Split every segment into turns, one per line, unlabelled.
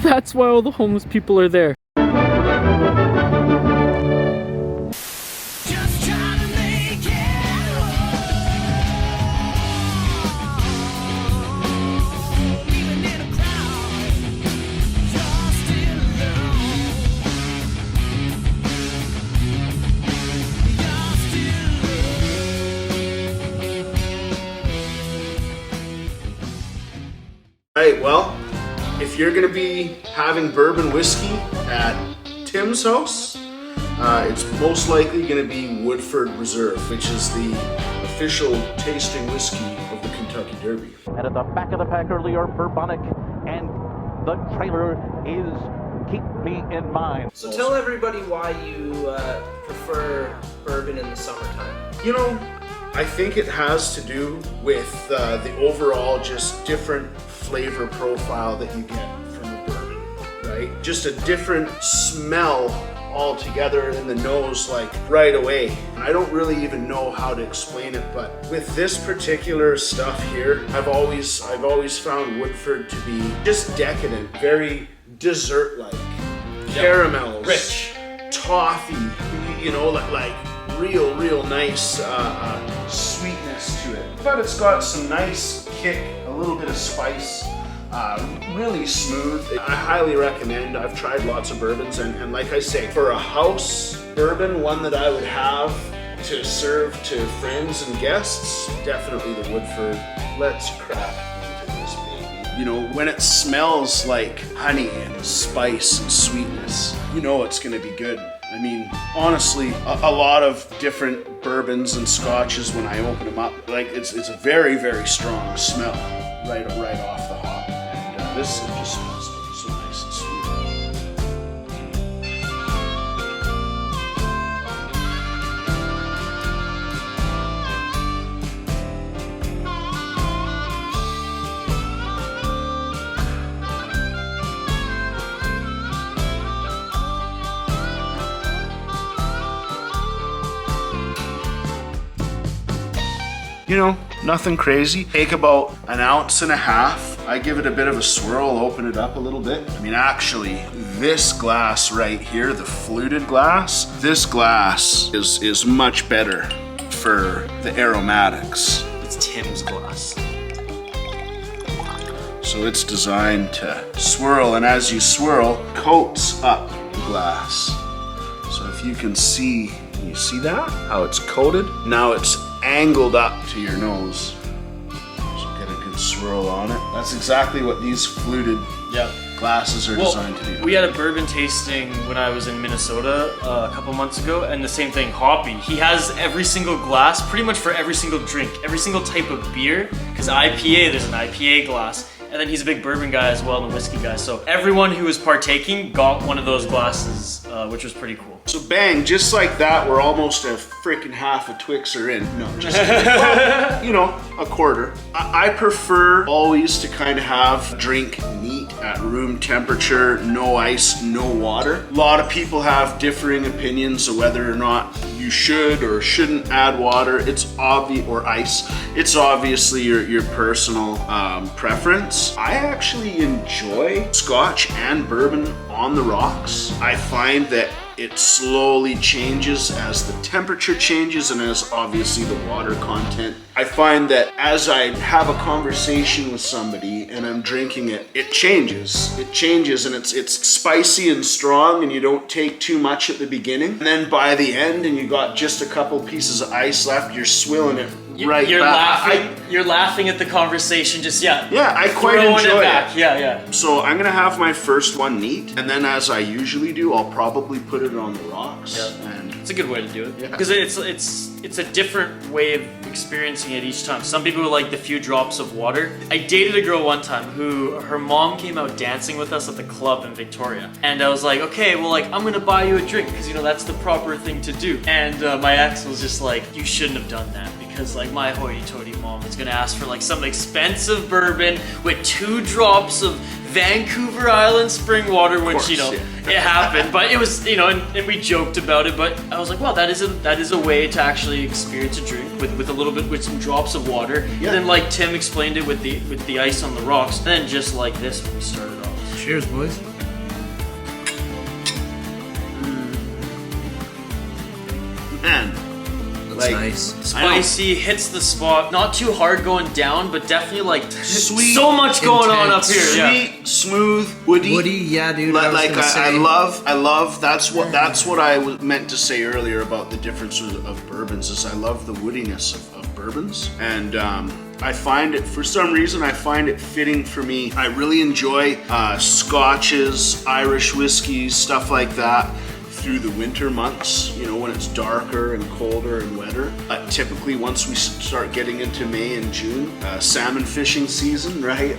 that's why all the homeless people are there.
Alright, well, if you're going to be having bourbon whiskey at Tim's house, it's most likely going to be Woodford Reserve, which is the official tasting whiskey of the Kentucky Derby.
And at the back of the pack earlier, Bourbonic, and the trailer is Keep Me in Mind.
So tell everybody why you prefer bourbon in the summertime.
You know, I think it has to do with the overall just different flavor profile that you get from a bourbon, right? Just a different smell altogether in the nose, like right away. And I don't really even know how to explain it, but with this particular stuff here, I've always found Woodford to be just decadent, very dessert-like, caramels,
rich,
toffee, you know, like real nice sweetness to it. But it's got some nice kick, a little bit of spice, really smooth. I highly recommend. I've tried lots of bourbons, and like I say, for a house bourbon, one that I would have to serve to friends and guests, definitely the Woodford. Let's crack into this baby. You know, when it smells like honey and spice and sweetness, you know it's gonna be good. I mean, honestly, a lot of different bourbons and scotches, when I open them up, like it's a very strong smell right off the hop. And this just smells so nice and sweet. You know, nothing crazy. Take about 1.5 ounces. I give it a bit of a swirl, open it up a little bit. I mean, actually, this glass right here, the fluted glass, this glass is much better for the aromatics.
It's Tim's glass.
So it's designed to swirl, and as you swirl, coats up the glass. So if you can see that? How it's coated? Now it's angled up to your nose. So get a good swirl on it. That's exactly what these fluted glasses are designed to do.
We had a bourbon tasting when I was in Minnesota a couple months ago, and the same thing, hoppy. He has every single glass, pretty much for every single drink, every single type of beer, because IPA, there's an IPA glass. And then he's a big bourbon guy as well, and a whiskey guy. So everyone who was partaking got one of those glasses, which was pretty cool.
So bang, just like that, we're almost a freaking half a Twixer in. No, just well, you know, a quarter. I prefer always to kind of have a drink neat at room temperature, no ice, no water. A lot of people have differing opinions of whether or not you should or shouldn't add water. It's obvious, or ice. It's obviously your personal preference. I actually enjoy Scotch and bourbon on the rocks. I find that it slowly changes as the temperature changes and as obviously the water content. I find that as I have a conversation with somebody and I'm drinking it, it changes. It changes, and it's spicy and strong, and you don't take too much at the beginning. And then by the end, and you got just a couple pieces of ice left, you're swilling it right
you're
back.
You're laughing at the conversation, just
Yeah, I quite enjoy it.
Yeah.
So I'm gonna have my first one neat, and then as I usually do, I'll probably put it on the rocks.
Yeah.
And
it's a good way to do it,
Yeah.
because it's a different way of experiencing it each time. Some people like the few drops of water. I dated a girl one time who, her mom came out dancing with us at the club in Victoria, and I was like, okay, well, like, I'm gonna buy you a drink, because, you know, that's the proper thing to do. And my ex was just like, you shouldn't have done that, because like my hoity-toity mom is gonna ask for like some expensive bourbon with 2 drops of Vancouver Island spring water, which, you know, it happened, but it was, you know, and we joked about it, but I was like, well, that is a way to actually experience a drink with a little bit, with some drops of water.
Yeah.
And then like Tim explained it with the ice on the rocks, and then just like this when we started off.
Cheers, boys.
like
nice.
Spicy, hits the spot. Not too hard going down, but definitely like
Sweet,
so much going on up
intense.
here. Yeah.
sweet, smooth, woody.
Woody, yeah, dude.
Like I
say.
love. That's what I was meant to say earlier about the difference of bourbons. Is I love the woodiness of bourbons, and I find it, for some reason, I find it fitting for me. I really enjoy scotches, Irish whiskeys, stuff like that through the winter months, you know, when it's darker and colder and wetter. Typically, once we start getting into May and June, salmon fishing season, right?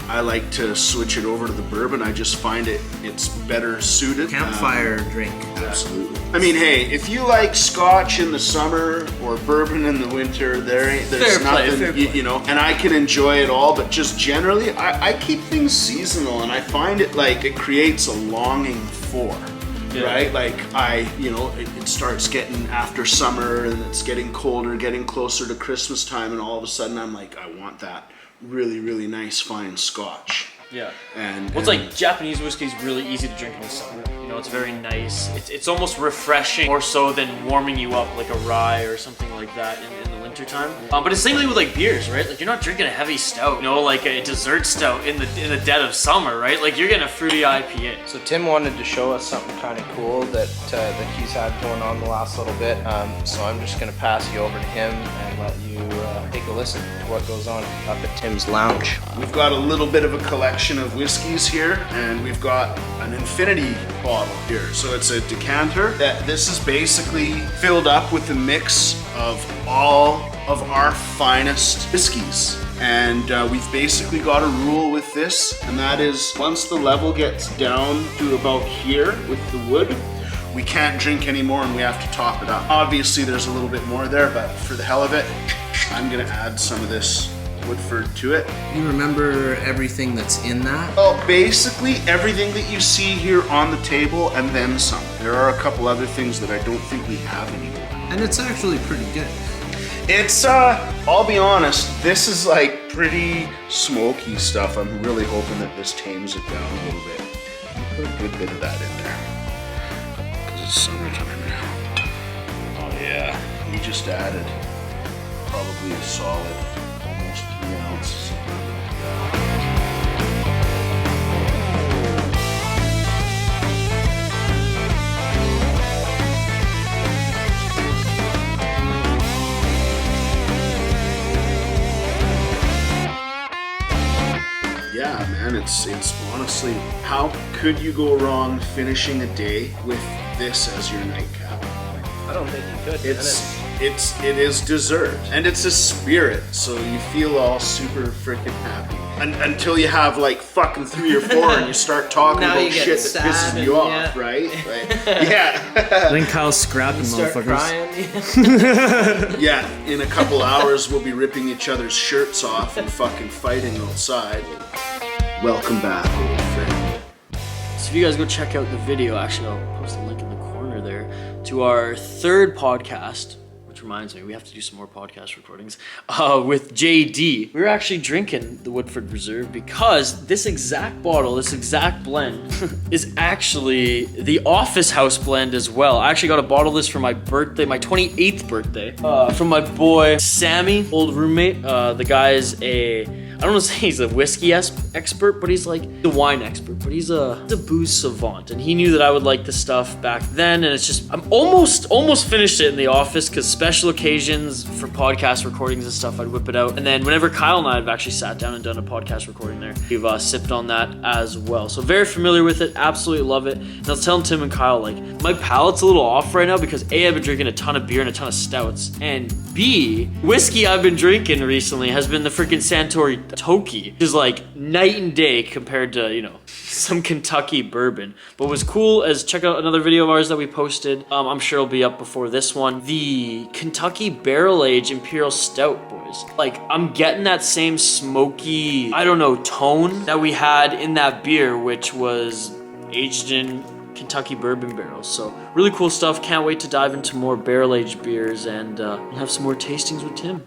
I like to switch it over to the bourbon. I just find it's better suited.
Campfire drink.
Absolutely. I mean, hey, if you like scotch in the summer or bourbon in the winter, there's nothing, you know, and I can enjoy it all, but just generally, I keep things seasonal, and I find it like it creates a longing for. Yeah. Right? Like it starts getting after summer and it's getting colder, getting closer to Christmas time, and all of a sudden I'm like, I want that really, really nice fine scotch.
Yeah.
And
it's like Japanese whiskey is really easy to drink in the summer. You know, it's very nice. It's almost refreshing, more so than warming you up like a rye or something like that in the wintertime. But it's the same thing with like beers, right? Like you're not drinking a heavy stout, you know, like a dessert stout in the dead of summer, right? Like you're getting a fruity IPA.
So Tim wanted to show us something kind of cool that he's had going on the last little bit. So I'm just gonna pass you over to him and let you take a listen to what goes on up at Tim's lounge.
We've got a little bit of a collection of whiskeys here, and we've got an infinity bottle here. So it's a decanter that this is basically filled up with a mix of all of our finest whiskeys. And we've basically got a rule with this, and that is once the level gets down to about here with the wood, we can't drink anymore and we have to top it up. Obviously there's a little bit more there, but for the hell of it, I'm gonna add some of this Woodford to it.
You remember everything that's in that?
Well, basically everything that you see here on the table and then some. There are a couple other things that I don't think we have anymore.
And it's actually pretty good.
It's, I'll be honest, this is like pretty smoky stuff. I'm really hoping that this tames it down a little bit. Put a good bit of that in there. Because it's summertime now. Oh yeah, we just added probably a solid almost 3 ounces. Yeah, man, it's honestly, how could you go wrong finishing a day with this as your nightcap?
I don't think you could.
It is dessert, and it's a spirit, so you feel all super freaking happy. Until you have like fucking 3 or 4 and you start talking
Now
about
you get
shit that
sad
pisses you off,
yeah.
right? Like, yeah.
Then Kyle's scrapping
Start
motherfuckers.
crying.
Yeah, in a couple hours we'll be ripping each other's shirts off and fucking fighting outside. Welcome back, old friend.
So if you guys go check out the video, actually I'll post a link in the corner there to our 3rd podcast, which reminds me, we have to do some more podcast recordings, with JD. We were actually drinking the Woodford Reserve because this exact bottle, this exact blend is actually the Office House blend as well. I actually got a bottle of this for my birthday, my 28th birthday, from my boy Sammy, old roommate. The guy is I don't want to say he's a whiskey expert, but he's like the wine expert, but he's a booze savant. And he knew that I would like this stuff back then. And it's just, I'm almost finished it in the office because special occasions for podcast recordings and stuff, I'd whip it out. And then whenever Kyle and I have actually sat down and done a podcast recording there, we've sipped on that as well. So very familiar with it, absolutely love it. And I was telling Tim and Kyle, like, my palate's a little off right now because A, I've been drinking a ton of beer and a ton of stouts. And B, whiskey I've been drinking recently has been the freaking Santori Toki, which is like night and day compared to, you know, some Kentucky bourbon. But what's cool is check out another video of ours that we posted. I'm sure it'll be up before this one. The Kentucky Barrel Age Imperial Stout, boys. Like, I'm getting that same smoky, I don't know, tone that we had in that beer, which was aged in Kentucky bourbon barrels. So really cool stuff. Can't wait to dive into more barrel aged beers and have some more tastings with Tim.